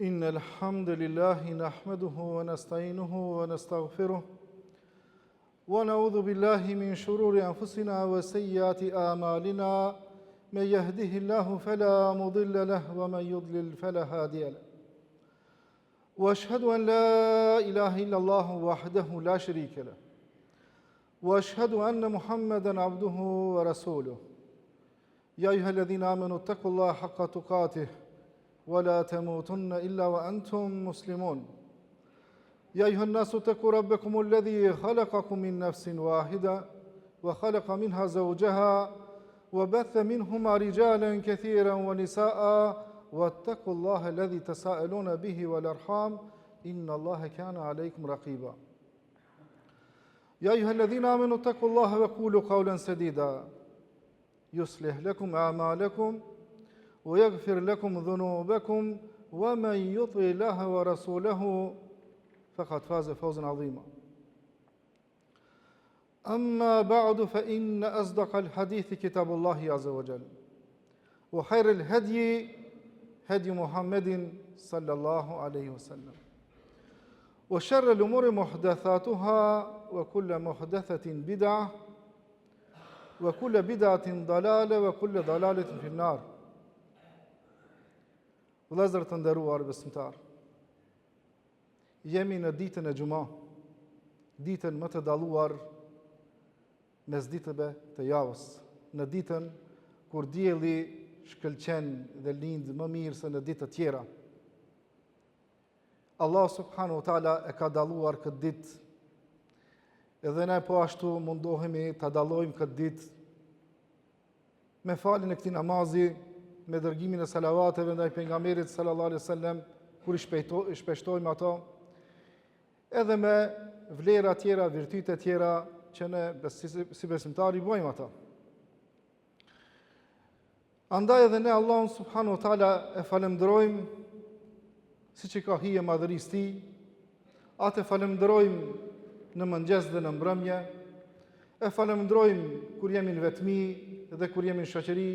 إن الحمد لله نحمده ونستعينه ونستغفره ونعوذ بالله من شرور أنفسنا وسيئات أعمالنا من يهده الله فلا مضل له ومن يضلل فلا هادي له وأشهد أن لا إله إلا الله وحده لا شريك له وأشهد أن محمدا عبده ورسوله يا أيها الذين آمنوا اتقوا الله حق تقاته ولا تموتن إلا وأنتم مسلمون يا أيها الناس اتقوا ربكم الذي خلقكم من نفس واحدة وخلق منها زوجها وبث منهما رجالا كثيرا ونساء واتقوا الله الذي تساءلون به والأرحام إن الله كان عليكم رقيبا يا أيها الذين آمنوا اتقوا الله وقولوا قولا سديدا يصلح لكم أعمالكم ويغفر لكم ذنوبكم ومن يطع الله ورسوله فقد فاز فوزا عظيما أما بعد فإن أصدق الحديث كتاب الله عز وجل وخير الهدي هدي محمد صلى الله عليه وسلم وشر الأمور محدثاتها وكل محدثة بدعة وكل بدعة ضلالة وكل ضلالة في النار Vëllezër të nderuar besimtar, jemi në ditën e Gjuma, ditën më të dalluar mes ditëve të javës, në ditën kur dielli shkëlqen dhe lind më mirë se në ditë të tjera. Allah subhanahu wa taala e ka dalluar këtë ditë, edhe ne po ashtu mundohemi ta dallojmë këtë ditë me faljen e këtij namazi, me dërgimin e salavateve ndaj pejgamberit sallallahu alaihi wasallam kur i shpeshtojmë ato, edhe me vlera tjera, virtyte tjera që ne si besimtari bëjmë ato. Andaj edhe ne Allahun subhanahu wa taala e falenderojmë siç i ka hije madhërisë tij, atë falenderojmë në mëngjes dhe në mbrëmje, e falenderojmë kur jemi në vetmi dhe kur jemi në shoqëri,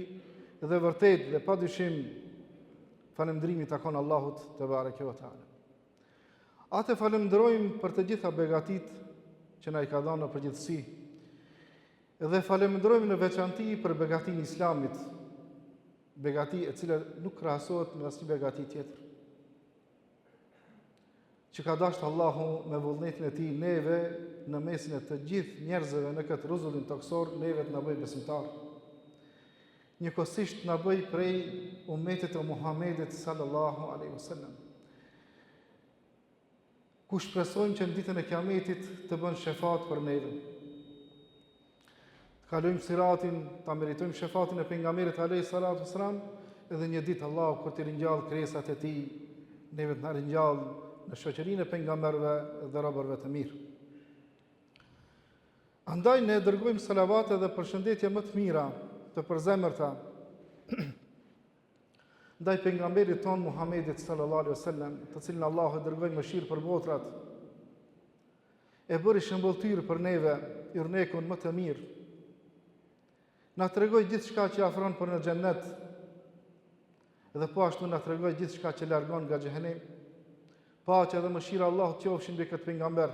dhe vërtet dhe padyshim falëndrimi takon Allahut te bareke ve teala. Atë falenderojmë për të gjitha begatit që na i ka dhënë në përgjithësi, dhe falenderojmë në veçanti për begatinë e Islamit, begati e cila nuk krahasohet me asnjë begati tjetër, që ka dashur Allahu me vullnetin e tij neve në mesin e të gjithë njerëzve në këtë rrezullin toksor, neve të na bëjë besimtar. Njëkohësisht na bëj prej ummetit të Muhamedit sallallahu alaihi wasallam, ku shpresojmë që në ditën e Kiametit të bën shefat për neve. Të kalojmë siratin, ta meritojmë shefatin e pejgamberit alaihi salatu wasalam, edhe një ditë Allahu kur të ringjall krijesat e tij, neve të na ringjall në shoqërinë e pejgamberëve dhe robërve të mirë. Andaj ne dërgojmë salavate dhe përshëndetje më të mira, të përzemërta ndaj pejgamberit ton Muhamedit sallallahu alaihi wasallam, të cilin Allahu e dërgoi mëshirë për botrat, e bëri shembulltyr për neve, irnekun më të mirë. Na tregoi gjithçka që afron për në xhennet, dhe po ashtu na tregoi gjithçka që largon nga xhehenem. Paqja dhe mëshira e Allahut qofshin mbi këtë pejgamber,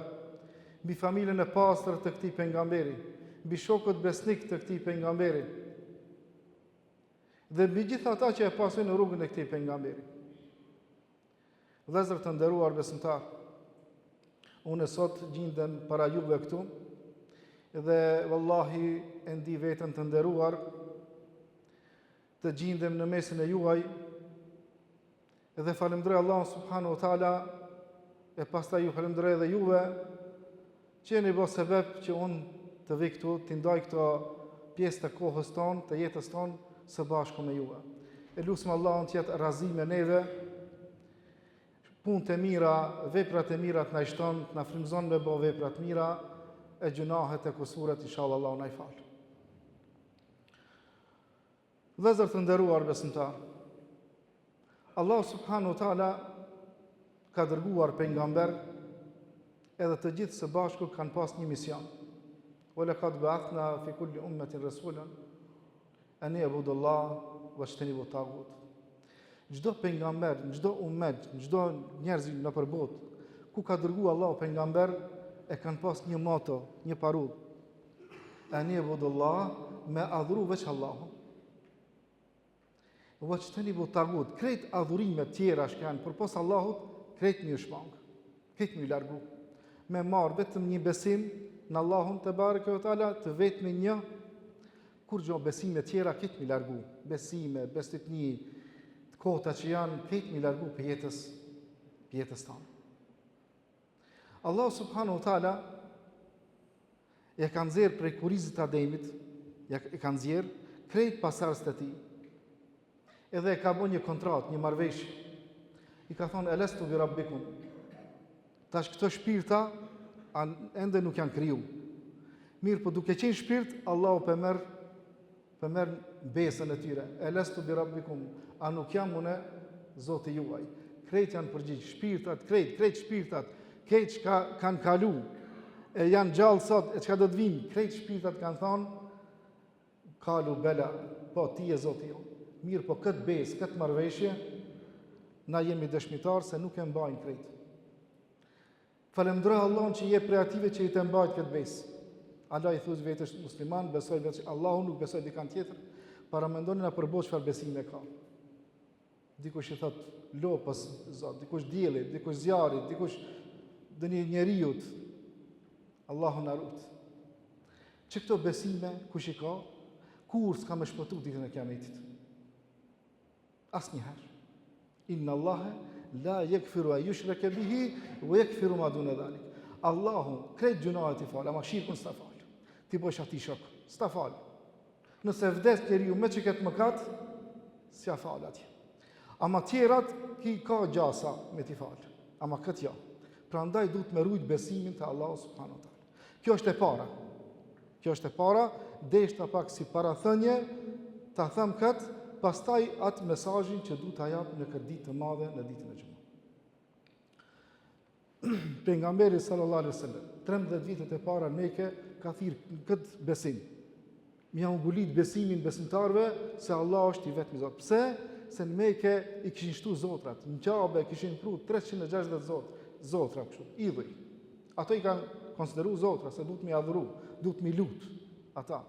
mbi familjen e pastër të këtij pejgamberi, mbi shokët besnik të këtij pejgamberi, dhe mbi gjithë ata që e pasojnë në rrugën e këtij pejgamberi. Vëllezër të nderuar besimtar, unë sot gjindem para juve këtu, dhe vallahi e ndi veten të nderuar të gjindem në mesin e juaj, dhe falenderoj Allahun subhanahu wa taala, e pastaj ju falenderoj edhe juve që jeni bërë sebeb që unë të vi këtu, të ndaj këto pjesë të kohës tonë, të jetës tonë, së bashku me juve. E lutem Allahun që jetë razi me neve, punët e mira, veprat e mira të na shton, të na frymëzon me bë vepra të mira, e gjunahet e kusuret inshallah Allahu na i fal. Vëllezër të nderuar besimtar, Allahu subhanahu wa taala ka dërguar pejgamber, edhe të gjithë së bashku kanë pas një mision. Wa laqad ba'athna fi kulli ummatin rasulan an ya'budu Allah washtanibu taghut. Çdo pejgamber, çdo ummet, çdo njerëz në përbot, ku ka dërguar Allahu pejgamber, e kanë pas një moto, një parull. Ani budullah me adhuru veç Allahun. Wajtanibu tagut, krejt adhurimet tjera shkan përpos Allahut, krejt mi u shpang, krejt mi u largu. Me marr vetëm një besim në Allahun te bareke ve taala, të vetëm një, kur gjo besime tjera krejt mi largu. Besime, besitni, kota që janë krejt mi largu për jetës tonë. Allah subhanahu wa taala ja ka nxjerr prej kurizit të Ademit, ja ka nxjerr krejt pasardhës të tij. Edhe e ka bën një kontratë, një marrëveshje. I ka thonë elestu bi rabbikum. Tash këto shpirta ende nuk janë kriju. Mirë, po duke qenë shpirt, Allahu përmerr besën e tyre. Elestu bi rabbikum, a nuk jam unë Zoti juaj. Krejt janë përgjigj, shpirtat, krejt shpirtat, krejt që kanë kalu, e janë gjallë sot, e çka do të vinë, krejt shpirtat kanë thonë, kalu bela, po ti e Zoti ju. Mirë, po këtë besë, këtë marrëveshje, na jemi dëshmitar se nuk e mbajnë krejt. Falemderoj Allahun që jep prej ative që i të mbajt këtë besë. Allah i thos vetësh musliman, besoj vetë Allahun, nuk besoj dikant tjetër, para mendoni na përbot çfarë besime ka. Dikush i thot lopës Zot, dikush diellit, dikush zjarrit, dikush dëni njeriut. Allahu na rut. Që këto besime kush i ka, kur s'ka më shpëtu ditën e Kiametit. Asnjëherë. Inna Allahe la yaghfiru an yushraka bihi wa yaghfiru ma duna dhalik. Allahu krejt gjunahet i fal, ama shirkun s'ta fal. Ti bësh atij shok, s'ta fal. Nëse vdes njeriu me që këtë mëkat, s'ja fal atje. Ama tjerat ki ka gjasa me t'i fal. Ama këtë jo. Prandaj duhet me rujt besimin te Allahu subhanahu wa taala. Kjo është e para. Kjo është e para, deshta pak si parathënie, ta them këtë, pastaj atë mesazhin që duhet ta jap në këtë ditë të madhe, në ditën e Xumës. Pejgamberi sallallahu alaihi wasallam 13 vitet e para në Mekë ka thirrë këtë besim. Mja ngulit besimin besimtarve se Allah është i vetmi Zot. Pse? Se në Mekë i kishin shtu zotrat. Në Kabe kishin pru 360 zotra kështu, idhuj. Ato i kanë konsideruar zotra se duhet mi adhuru, duhet mi lut ata.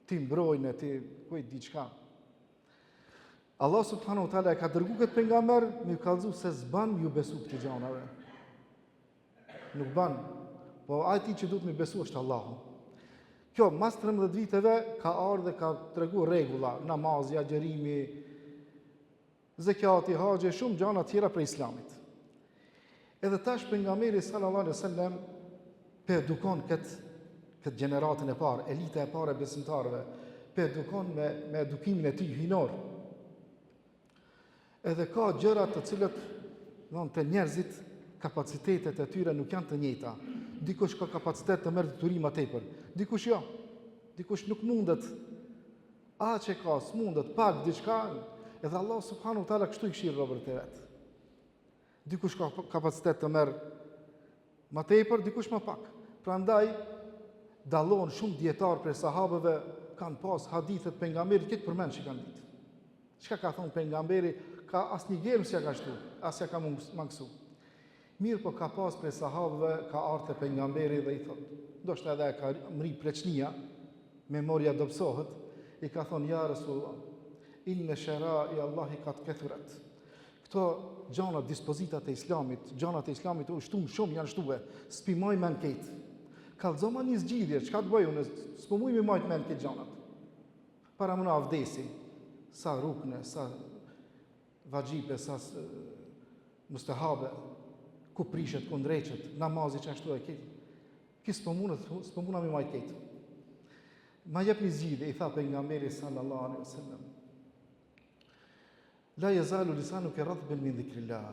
Ti mbrojnë, ti kujt diçka. Allah subhanahu wa taala e ka dërguar këtë pejgamber me u kallëzu se s'ban ju besu këtij gjanave. Nuk ban. Po ai që duhet me besu është Allahu. Kjo mas 13 viteve ka ardhur dhe ka treguar rregulla, namazi, agjerimi, zekati, haxhi, shumë gjëra të tjera për Islamit. Edhe tash pejgamberi sallallahu alaihi wasallam pe edukon këtë gjeneratën e parë, elita e parë e besimtarëve, pe edukon me edukimin e tij hyjnor. Edhe ka gjëra të cilët të njerëzit kapacitetet e tyre nuk janë të njëjta. Dikush ka kapacitet të merr detyrim më tepër, dikush jo. Dikush nuk mundet. Që ka, s'mundet, pak diçka, edhe Allah subhanahu wa taala kështu i këshill robërit e vet. Dikush ka kapacitet të merr më tepër, dikush më pak. Prandaj dallon shumë dietar prej sahabeve kanë pas hadithet pejgamberit këtë përmend që kanë ditë. Çka ka thonë pejgamberi, ka asnjë gjerm s'ja ka shtu, asja ka mangësu. Mirë, po ka pas prej sahabëve, ka ardhur te pejgamberi dhe i thotë, ndoshta edhe ka mri pleçnia, memoria dobësohet, i ka thonë ja Rasulullah, inna shara'i Allahi qad kathurat. Këto gjana dispozitat e Islamit, gjanat e Islamit u shtuam shumë, janë shtuar, s'pimoj men këtë. Kallëzoma një zgjidhje, çka të bëj unë, s'po muj me majt men këtë gjanat. Para më na vdesi, sa rukne, sa vaxhipe, sa mustahabe, ku prishet, ku ndreqet, namazi që ashtu e këtë. Kësë s'po muna me majt këtë. Ma jep një zgjidhje, i tha pejgamberi sallallahu alaihi wasallam. La yazalu lisanuka radban min dhikrillah.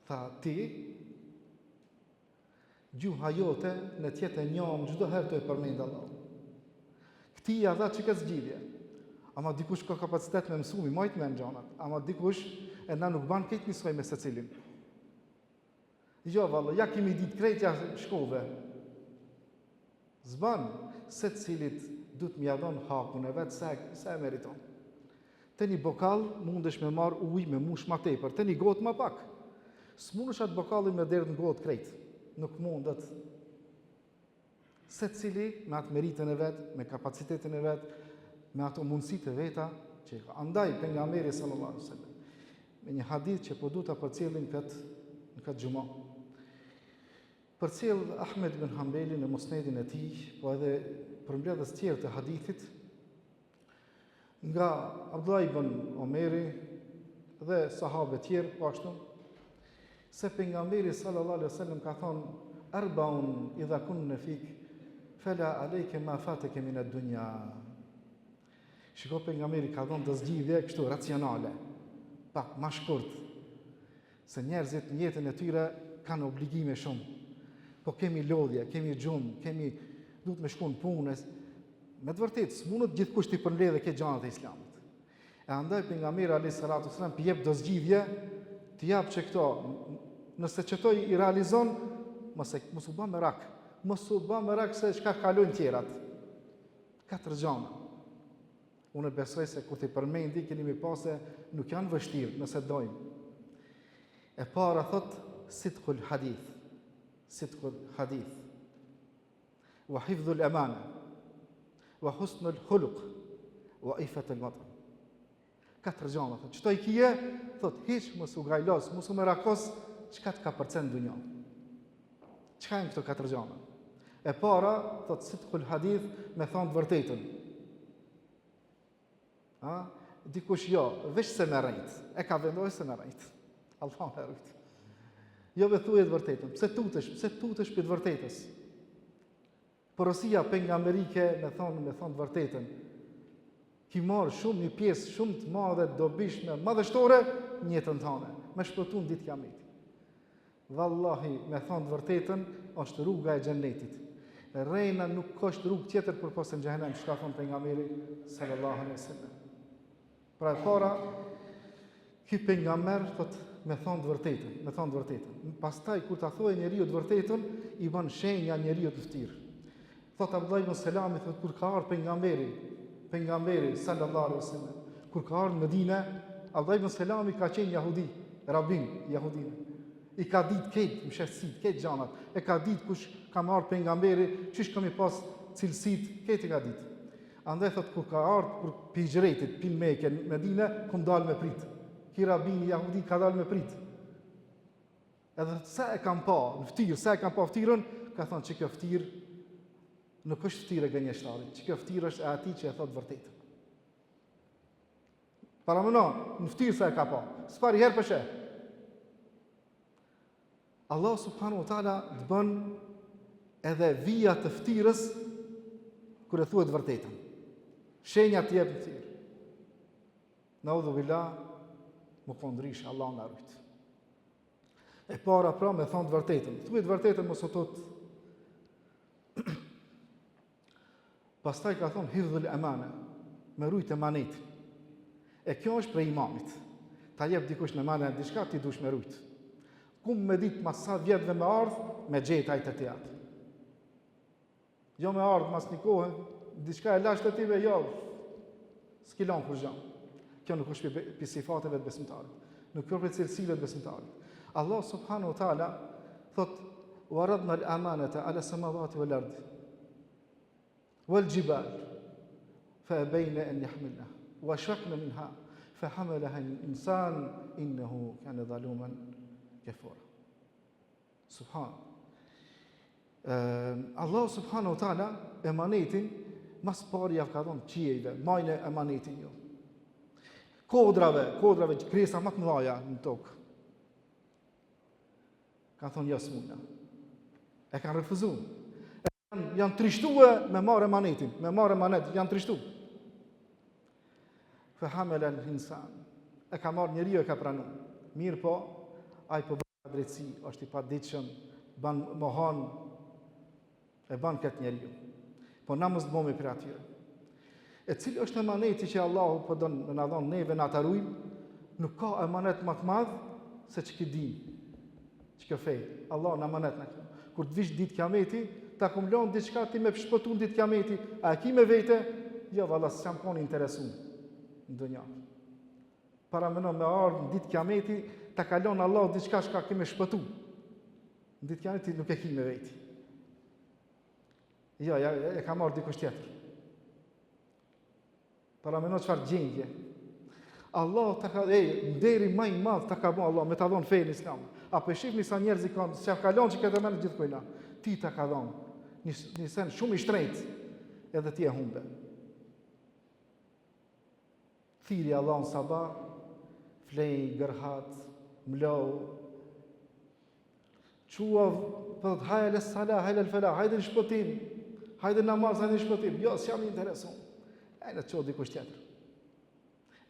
Tha ti, gjuha jote në tjetë e njom çdo herë të e përmend Allah. Këti ja dha që ka zgjidhje. Ama dikush ka kapacitet me mësumi, majt me në gjanat. Ama dikush e na nuk ban këtë njësoj me secilin. Jo, valla, ja kemi ditë krejtja shkove. Zban, se cilit du të mjadon hakun e vetë se e meriton. te një bokall mundesh me marr ujë me mush ma tepër, te një gotë ma pak. S'mundesh atë bokallin me derdh në gotë krejt. Nuk mundet. Secili me atë meritën e vet, me kapacitetin e vet, me ato mundësitë e veta që ka. Andaj pejgamberi sallallahu alaihi wasallam me një hadith që po du ta përcjellim në këtë xhumë. Përcjell Ahmed ibn Hanbali në musnedin e tij, po edhe përmbledhës tjerë të hadithit nga Abdullah ibn Omeri dhe sahabe tjerë po ashtu, se pejgamberi sallallahu alaihi wasallam ka thonë: "Arbaun idha kunna fik fala alayka ma fataka min ad-dunya." Shiko, pejgamberi ka thonë të zgjidhje kështu racionale, pak më shkurt, se njerëzit në jetën e tyre kanë obligime shumë. Po kemi lodhje, kemi gjumë, duhet me shku në punë. Me të vërtetë, s'mundet gjithkush t'i përmbledhë këtë gjanat e Islamit. E andaj pejgamberi alayhis salatu wasalam jep do zgjidhje, t'i jap që këto, nëse çto i realizon, mos u bë merak. Mos u bë merak se çka kalojnë tjerat. 4 gjana. Unë besoj se kur t'i përmendi, keni mi pa se nuk janë vështirë nëse dojmë. E para thot sidqul hadith. Sidqul hadith. Wa hifdhul amana. Wa husnul khuluq. Wa ifatul watan. 4 gjana thot. Çto i kije? Thot hiç mos u gajlos, mos u merakos çka të ka përcen dunja. Çka janë këto 4 gjana? E para thot sidqul hadith, me thonë të vërtetën. Dikush jo, veç se me rejt, e ka vendosur se me rejt. Allah e rujt. Jo me thuje të vërtetën. Pse tutesh për të vërtetës? Porosia pejgamberike me thonë të vërtetën. Ki marr shumë një pjesë shumë të madhe dobishme, madhështore në jetën tënde, me shpëtuar ditë kiametit. Vallahi, me thonë të vërtetën është rruga e xhennetit. Rejna nuk është rrugë tjetër përpos në xhenem, çka thon pejgamberi sallallahu alaihi wasallam. Pra e para, ky pejgamber thot me thonë të vërtetën, Pastaj kur ta thojë njeriu të vërtetën, i bën shenja njeriu të ftyr. Thot Abdullah ibn Selami, thot kur ka ardhur pejgamberi sallallahu alaihi wasallam, kur ka ardhur në Medinë, Abdullah ibn Selami ka qenë jehudi, rabin jehudin. I ka ditë këtë mshefësit, këtë gjanat, e ka ditë kush ka marrë pejgamberi, çish kam i pas cilësit, këtë i ka ditë. Andaj thot kur ka ardhur kur pi hijretit, pi Mekë, në Medinë, ku dal me prit. Ki rabini jehudi ka dal me prit. Edhe sa e kam pa në ftyrë, sa e kam pa ftyrën, ka thonë që kjo ftyrë nuk është ftyrë e gënjeshtarit, që kjo ftyrë është e atij që e thot vërtetën. Paramëno, në ftyrë sa e ka pa, s'pari herë për sheh. Allah subhanahu wa taala të bën edhe vija të ftyrës kur e thuhet vërtetën. Shenja të jep në ftyrë. Naudhu billah, më kondrish, Allah na rujt. E para pra me thonë të vërtetën. Thuhet vërtetën mos u thot. Pastaj ka thonë hifdhul amana, me rujt emanetin. E kjo është prej imamit. Ta jep dikush në emanet diçka ti dush me rujt. Kum me ditë mas sa vjetëve me ardhë, me gjejt ajtë të tjatë. Jo me ardhë mas një kohë, diçka e lashtë të tive, jo, s'kilon kur gjanë. Kjo nuk është për sifateve të besimtarit. Nuk është për cilësive të besimtarit. Allah subhanahu wa taala thot: "Waradna al-amanata ala samawati wal ardi wal jibal fa abayna an yahmilnaha wa ashfaqna minha fa hamalaha al-insan innahu kana zaluman kafura." Subhan. Allah subhanahu wa taala emanetin mas pari ja ka dhënë qiejve, majnë emanetin jo. Kodrave, kresa më të mëdha në tokë. Ka thonë jo s'muna. E kanë refuzuar. Janë trishtuar me marrë emanetin, janë trishtuar. Fa hamala al-insan. E ka marrë njeriu e ka pranuar. Mirë po, ai po bën drejtësi, është i paditshëm, ban mohon, e ban këtë njeriu. Po na mos bëmi për atyre. E cili është emaneti që Allahu po don me na dhon neve na ta rujmë, nuk ka emanet më të madh se ç'ki din. Ç'ka fe. Allah na emanet na. Kur të vish ditë kiameti, ta kumlon diçka ti me shpëtuar ditë kiameti, a ki me vete? Jo, valla s'jam kon interesuar në dunja. para mëno me ardhë në ditë kiameti, ta kalon Allah diçka shka kime shpëtu. Në ditë kiameti nuk e ki me veti. Ja, e ka marrë dikush tjetër. Para mëno çfarë gjendje. Allah ta ka nderi më i madh ta ka bën Allah me ta dhon fenë Islam. Apo e shihni sa njerëz i kanë, çka kalon që këtë mënë gjithë kujna. Ti ta ka dhon. Një sen shumë i shtrejtë, edhe ti e humbe. Thiri Allah në sabah, flej, gërhat, mlau, qua, pëtët, hajle salah, hajle fela, hajde në shpëtim, hajde namaz, hajde në shpëtim. Jo, s'jam intereson. E në qo dikush tjetër.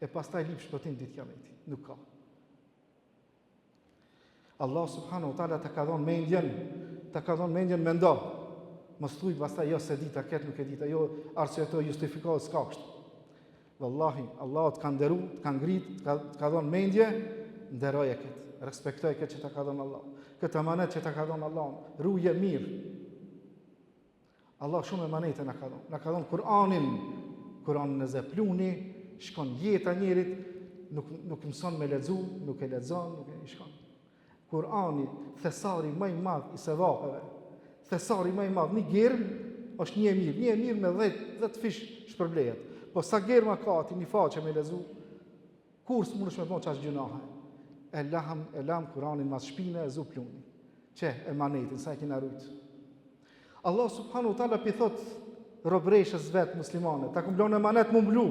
E pas taj lip shpëtim ditë kiameti. Nuk ka. Allah subhanahu wa ta'ala ta ka dhon mendjen me nda. Mos thuj pastaj jo se dita ket nuk e dita, jo arsyeto justifikohet s'ka kështu. Wallahi, Allah të ka nderu, të ka ngrit, të ka dhënë mendje, nderoje këtë, respektoj këtë që ta ka dhënë Allah. Këtë amanet që ta ka dhënë Allah, ruje mirë. Allah shumë emanete na ka dhënë. Na ka dhënë Kur'anin e zepluni, shkon jeta njerit, nuk mëson me lexu, nuk e lexon, nuk e shkon. Kur'ani, thesari më i madh i sevapeve. Thesari më i madh, një germ është një e mirë me 10 fish shpërblehet. Po sa germa ka ti një faqe me lezu, kur s'mundesh me thonë çash gjunahe. E lam Kur'anin mas shpine e zu pluni. Që emanetin sa e kena rujt. Allah subhanahu wa taala pi thot robreshës vet muslimane, ta kumblon emanet mu mblu.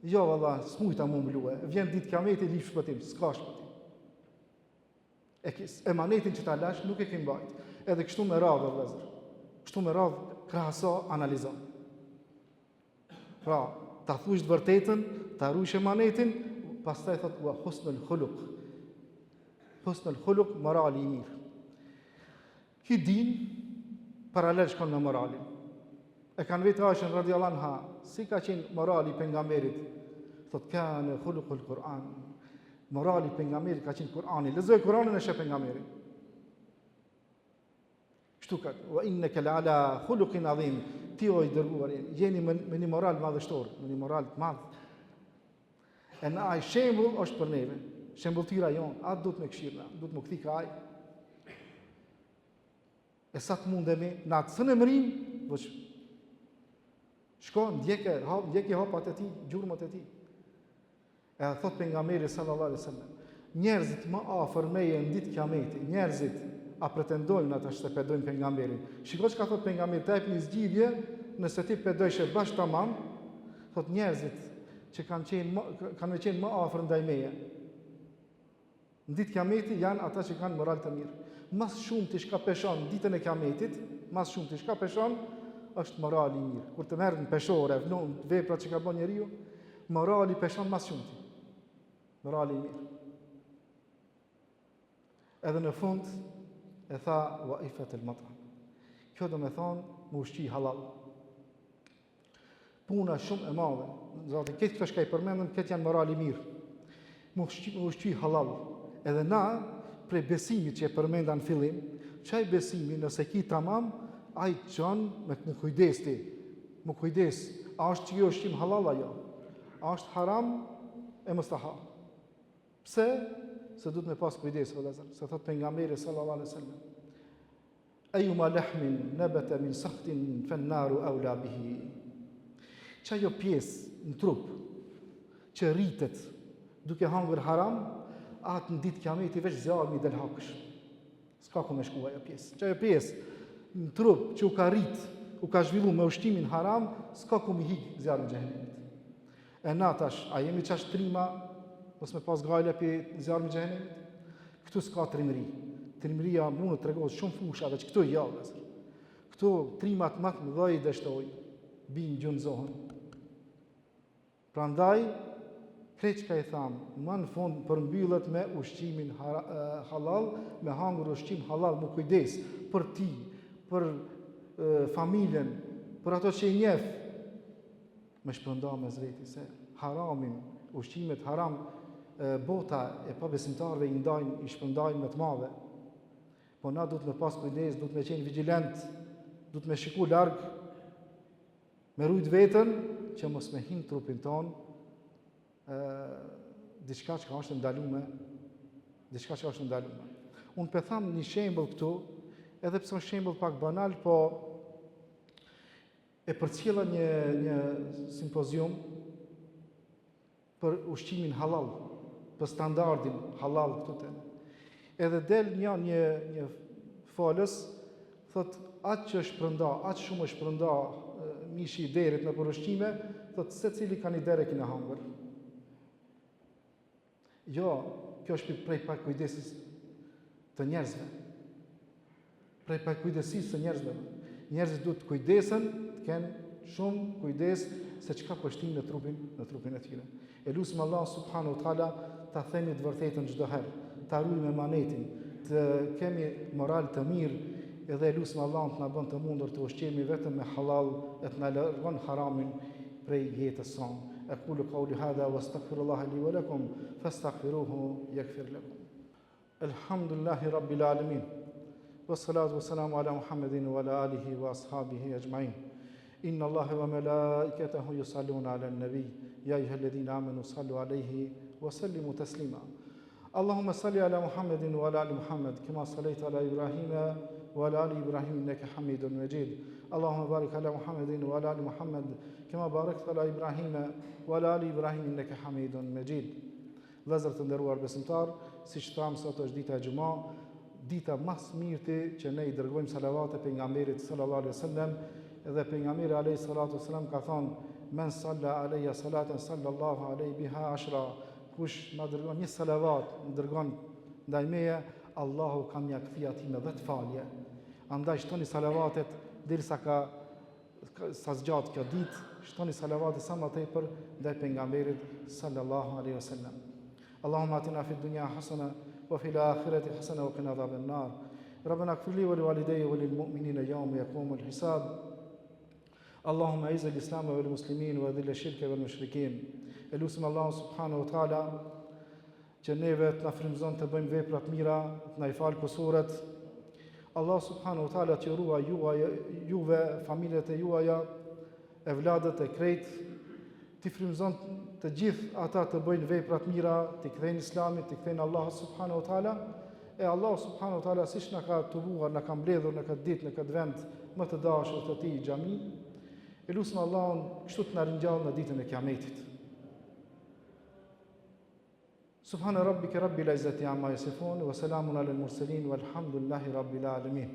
Jo valla, s'mujta mu mblue. Vjen ditë kiameti li shpëtim, s'ka shpëtim. Emanetin që ta lash nuk e ke mbajt. Edhe kështu me radhë vëllezër. Kështu me radhë krahaso, analizo. Pra, ta thush të vërtetën, ta ruajsh emanetin, pastaj thot wa husnul khuluq. Husnul khuluq, morali i mirë. Ki din paralel shkon me moralin. E kanë vetë Aishën radhiyallahu anha, si ka qenë morali pejgamberit? Thot kana khuluqul Kur'an. Morali pejgamberit ka qenë Kur'ani. Lexoj Kur'anin e sheh pejgamberin. Kështu ka, wa innaka la'ala khuluqin adhim. Ti o i dërguar, jeni me një moral madhështor, me një moral të madh. E në ai shembull është për neve. Shembulltira jon, atë duhet me këshirna, duhet më kthi ka ai. E sa të mundemi, në atësën e mërim, vëq, shko, ndjeki hapat e ti, gjurmët e ti. E thot pejgamberi sallallahu alaihi wasallam, njerëzit më afër meje në ditë kiameti, njerëzit a pretendojnë ata që pedojnë pejgamberin. Shiko çka thot pejgamberi, ta jep një zgjidhje, nëse ti pedojsh bash tamam, thot njerëzit që kanë qenë më afër ndaj meje. Në ditë kiameti janë ata që kanë moral të mirë. Mas shumë ti shka peshon ditën e kiametit, është morali i mirë. Kur të merr në peshore, vlon veprat që ka bën njeriu, morali peshon mas shumë ti. Morali i mirë. Edhe në fund e tha wa ifat al-mat'am. Kjo do me thonë më ushqi halal. Puna shumë e madhe. Zotë, këtë këto shka i përmendëm, këtë janë morali mirë. Më ushqi halal. Edhe na, prej besimit që e përmenda në fillim, qaj besimi nëse ki tamam, ai çon me më kujdes ti. Më kujdes, a është që jo ushqim halal ajo? A është haram e mustahab? Pse? Se duhet me pas kujdes, vëllezër. Se thot pejgamberi sallallahu alaihi wasallam, ayuma lahmin nabata min sakhtin fan-naru awla bihi. Çajo pjesë në trup që rritet duke hangur haram, atë në ditë kiameti veç zjarmi del hakësh. S'ka ku me shku ajo pjesë. Çajo pjesë në trup që u ka rrit, u ka zhvillu me ushqimin haram, s'ka ku mi hik zjarmi xhenemit. E na tash, a jemi qash trima, mos me pas gajle për zjarmi xhenemit? Këtu s'ka trimëri. Trimëria mund të tregohet shumë fushave që këtu ja, vëllezër. Këtu trimat më të mëdha i dështojnë, bin gjunjëzohen. Prandaj, krejt që ka i thamë, më në fund përmbyllet me ushqimin halal, me hangur ushqim halal, më kujdes për ti, për familjen, për ato që i njeh, me shpërnda me zveti, se haramin, ushqimet haram, bota e pabesimtarve i shpërndajnë me të madhe. Po na duhet me pas kujdes, duhet me qenë vigjilent, duhet me shiku larg, me rujt vetën, që mos me hin trupin ton diçka që është ndaluar, diçka që është ndaluar. Unë po them një shembull këtu, edhe pse është shembull pak banal, po e përcjella një simpozium për ushqimin halal, për standardin halal këtu te. Edhe del një falës, thot atë që është prënda, atë shumë është prënda mishi i derit në për ushqime, thot secili ka një dere kina hangër. Jo, kjo është prej pak kujdesis të njerëzve. Prej pak kujdesis të njerëzve. Njerëzit duhet të kujdesen, të kenë shumë kujdes se çka po shtin në trupin e tyre. E lutim Allah subhanahu wa taala ta themi të vërtetën çdo herë, ta ruajmë emanetin, të kemi moral të mirë, edhe e lutim Allah të na bën të mundur të ushqemi vetëm me halal, e të na largon haramin prej jetës sonë. أقول قولي هذا واستغفر الله لي ولكم فاستغفروه يغفر لكم. الحمد لله رب العالمين والصلاة والسلام على محمد وعلى آله وأصحابه أجمعين. إن الله وملائكته يصلون على النبي يا أيها الذين آمنوا صلوا عليه وسلموا تسليما. اللهم صل على محمد وعلى آل محمد كما صليت على إبراهيم وعلى آل إبراهيم إنك حميد مجيد. اللهم بارك على محمد وعلى آل محمد كما باركت على إبراهيم وعلى آل إبراهيم إنك حميد مجيد. Vëllezër të nderuar besimtar, siç tham sot është dita e Xuma, dita më e mirë që ne I dërgojmë salavate pejgamberit sallallahu alaihi wasallam, dhe pejgamberi alayhi salatu wasallam ka thënë men salla alayya salatan sallallahu alayhi biha ashra. Kush na dërgon një salavat, më dërgon ndaj meje, Allahu ka mja kthie atij me 10 falje. Andaj shtoni salavatet derisa sa zgjat kjo ditë, shtoni salavatet sa më tepër ndaj pejgamberit sallallahu alaihi wasallam. Allahumma atina fid dunya hasana wa fil akhirati hasana wa qina adhaban nar. Rabbana ighfir li wa liwalidayya wa lil mu'minina yawma yaqumul hisab. Allahumma a'izz al-islam wal muslimin wa dhill ash-shirka wal mushrikeen. Elusim Allah subhanahu wa taala që neve të na frymëzon të bëjmë vepra të mira, të na I fal kusuret. Allah subhanahu wa taala të ruaj juve, familjet e juaja, evladët e krejt, të frymëzon të gjithë ata të bëjnë vepra të mira, të kthejnë Islamit, të kthejnë Allah subhanahu wa taala. E Allah subhanahu wa taala siç na ka turuar, na ka mbledhur në këtë ditë, në këtë vend më të dashur të tij xhami. Elusim Allahun kështu të na ringjallë në ditën e Kiametit. Subhana rabbika rabbil izzati amma yasifun wa salamun alal mursalin walhamdulillahi rabbil alamin.